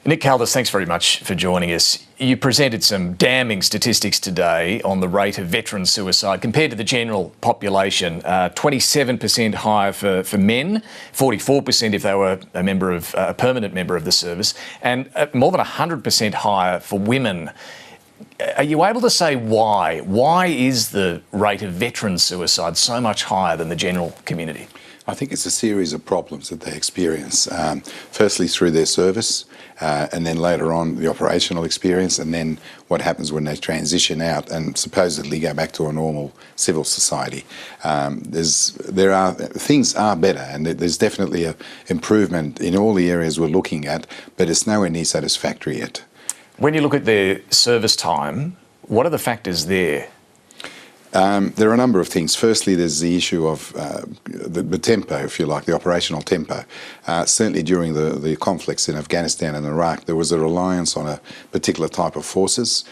Nick Kaldas, thanks very much for joining us. You presented some damning statistics today on the rate of veteran suicide compared to the general population. 27% higher for men, 44% if they were a permanent member of the service, and more than 100% higher for women. Are you able to say why? Why is the rate of veteran suicide so much higher than the general community? I think it's a series of problems that they experience. Firstly, through their service, and then later on the operational experience, and then what happens when they transition out and supposedly go back to a normal civil society. Things are better, and there's definitely an improvement in all the areas we're looking at, but it's nowhere near satisfactory yet. When you look at their service time, what are the factors there? There are a number of things. Firstly, there's the issue of the tempo, if you like, the operational tempo. Certainly during the conflicts in Afghanistan and Iraq, there was a reliance on a particular type of forces.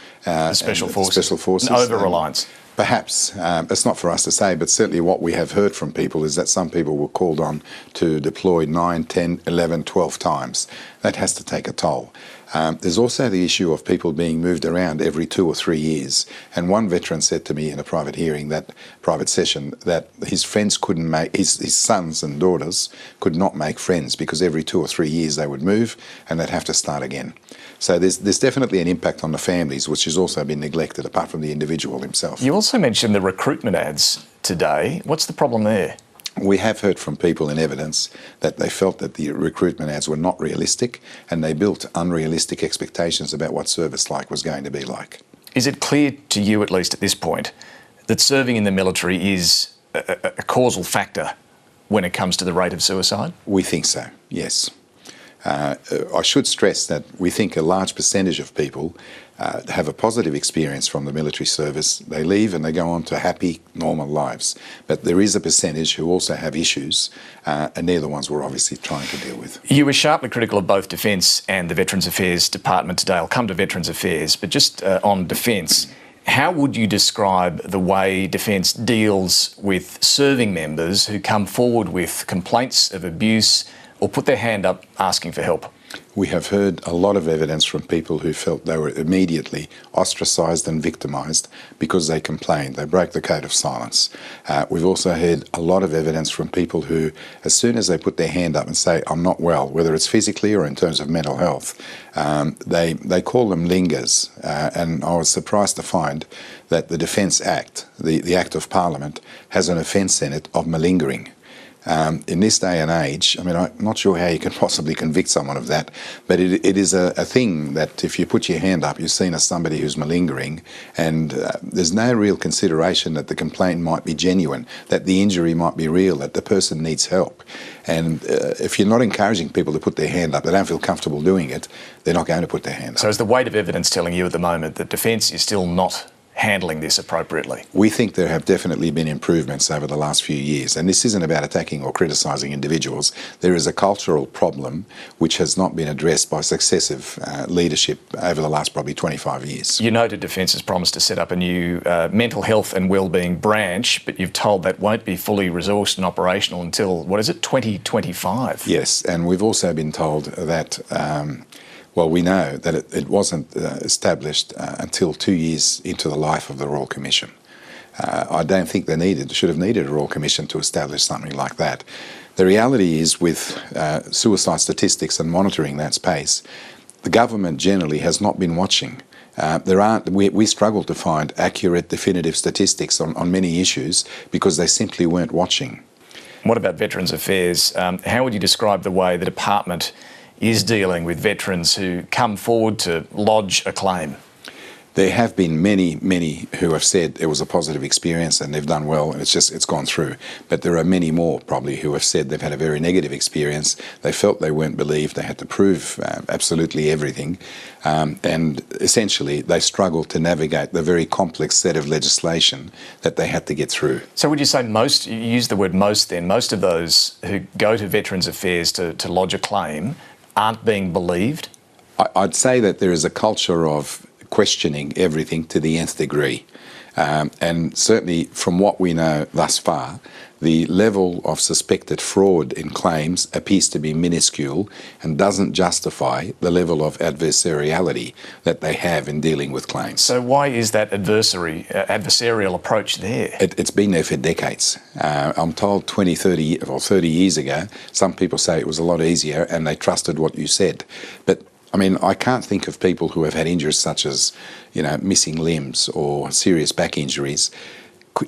Special forces. An over-reliance. Perhaps. It's not for us to say, but certainly what we have heard from people is that some people were called on to deploy 9, 10, 11, 12 times. That has to take a toll. There's also the issue of people being moved around every 2 or 3 years. And one veteran said to me in a private session, that his friends couldn't make, his sons and daughters could not make friends because every 2 or 3 years they would move and they'd have to start again. So there's definitely an impact on the families, which has also been neglected apart from the individual himself. You also mentioned the recruitment ads today. What's the problem there? We have heard from people in evidence that they felt that the recruitment ads were not realistic and they built unrealistic expectations about what service life was going to be like. Is it clear to you, at least at this point, that serving in the military is a causal factor when it comes to the rate of suicide? We think so, yes. I should stress that we think a large percentage of people have a positive experience from the military service. They leave and they go on to happy, normal lives. But there is a percentage who also have issues, and they're the ones we're obviously trying to deal with. You were sharply critical of both Defence and the Veterans Affairs Department today. I'll come to Veterans Affairs, but just on Defence, how would you describe the way Defence deals with serving members who come forward with complaints of abuse or put their hand up asking for help? We have heard a lot of evidence from people who felt they were immediately ostracised and victimised because they complained. They broke the code of silence. We've also heard a lot of evidence from people who, as soon as they put their hand up and say, I'm not well, whether it's physically or in terms of mental health, they call them lingers. And I was surprised to find that the Defence Act, the Act of Parliament, has an offence in it of malingering. In this day and age, I mean, I'm not sure how you can possibly convict someone of that, but it is a thing that if you put your hand up, you're seen as somebody who's malingering, and there's no real consideration that the complaint might be genuine, that the injury might be real, that the person needs help. And if you're not encouraging people to put their hand up, they don't feel comfortable doing it, they're not going to put their hand up. So is the weight of evidence telling you at the moment that Defence is still not handling this appropriately? We think there have definitely been improvements over the last few years, and this isn't about attacking or criticising individuals. There is a cultural problem which has not been addressed by successive leadership over the last probably 25 years. You noted Defence has promised to set up a new mental health and wellbeing branch, but you've told that won't be fully resourced and operational until, 2025? Yes, and we've also been told that we know that it wasn't established until 2 years into the life of the Royal Commission. I don't think they should have needed a Royal Commission to establish something like that. The reality is, with suicide statistics and monitoring that space, the government generally has not been watching. We struggle to find accurate, definitive statistics on many issues because they simply weren't watching. What about Veterans Affairs? How would you describe the way the department is dealing with veterans who come forward to lodge a claim? There have been many who have said it was a positive experience and they've done well and it's gone through. But there are many more probably who have said they've had a very negative experience. They felt they weren't believed. They had to prove absolutely everything. And essentially they struggled to navigate the very complex set of legislation that they had to get through. So would you say you use the word most then, most of those who go to Veterans Affairs to lodge a claim aren't being believed? I'd say that there is a culture of questioning everything to the nth degree. And certainly from what we know thus far, the level of suspected fraud in claims appears to be minuscule and doesn't justify the level of adversariality that they have in dealing with claims. So why is that adversarial approach there? It's been there for decades. I'm told 20, 30 or 30 years ago, some people say it was a lot easier and they trusted what you said. But I mean, I can't think of people who have had injuries such as, missing limbs or serious back injuries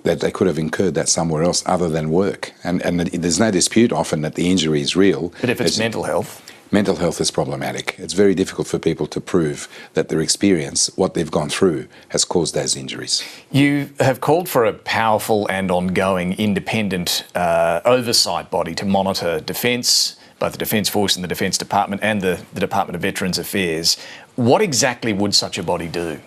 that they could have incurred that somewhere else other than work. And there's no dispute often that the injury is real. But if it's mental health? Mental health is problematic. It's very difficult for people to prove that their experience, what they've gone through, has caused those injuries. You have called for a powerful and ongoing independent oversight body to monitor defence, both the Defence Force and the Defence Department and the Department of Veterans Affairs. What exactly would such a body do?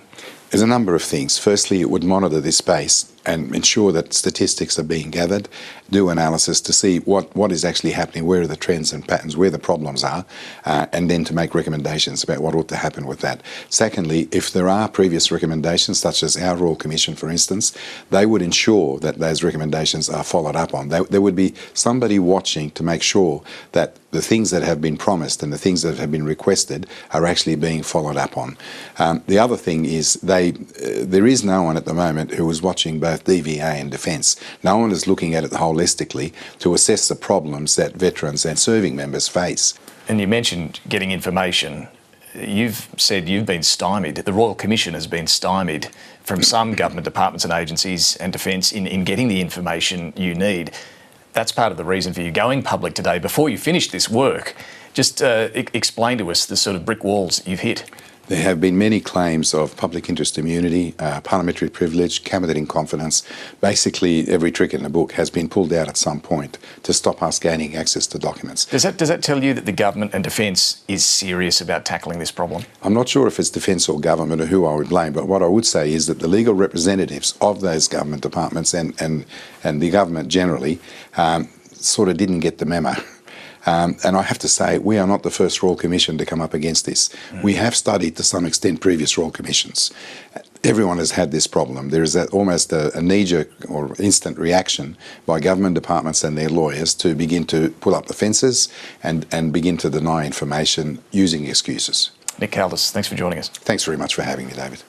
There's a number of things. Firstly, it would monitor this space and ensure that statistics are being gathered, do analysis to see what is actually happening, where are the trends and patterns, where the problems are, and then to make recommendations about what ought to happen with that. Secondly, if there are previous recommendations, such as our Royal Commission, for instance, they would ensure that those recommendations are followed up on. There would be somebody watching to make sure that the things that have been promised and the things that have been requested are actually being followed up on. The other thing is there is no one at the moment who is watching both DVA and Defence. No one is looking at it holistically to assess the problems that veterans and serving members face. And you mentioned getting information. You've said you've been stymied. The Royal Commission has been stymied from some government departments and agencies and Defence in getting the information you need. That's part of the reason for you going public today. Before you finish this work, just explain to us the sort of brick walls you've hit. There have been many claims of public interest immunity, parliamentary privilege, cabinet in confidence. Basically, every trick in the book has been pulled out at some point to stop us gaining access to documents. Does that tell you that the government and Defence is serious about tackling this problem? I'm not sure if it's Defence or government or who I would blame, but what I would say is that the legal representatives of those government departments and the government generally sort of didn't get the memo. And I have to say, we are not the first Royal Commission to come up against this. We have studied to some extent previous Royal Commissions. Everyone has had this problem. There is almost a knee-jerk or instant reaction by government departments and their lawyers to begin to pull up the fences and begin to deny information using excuses. Nick Kaldas, thanks for joining us. Thanks very much for having me, David.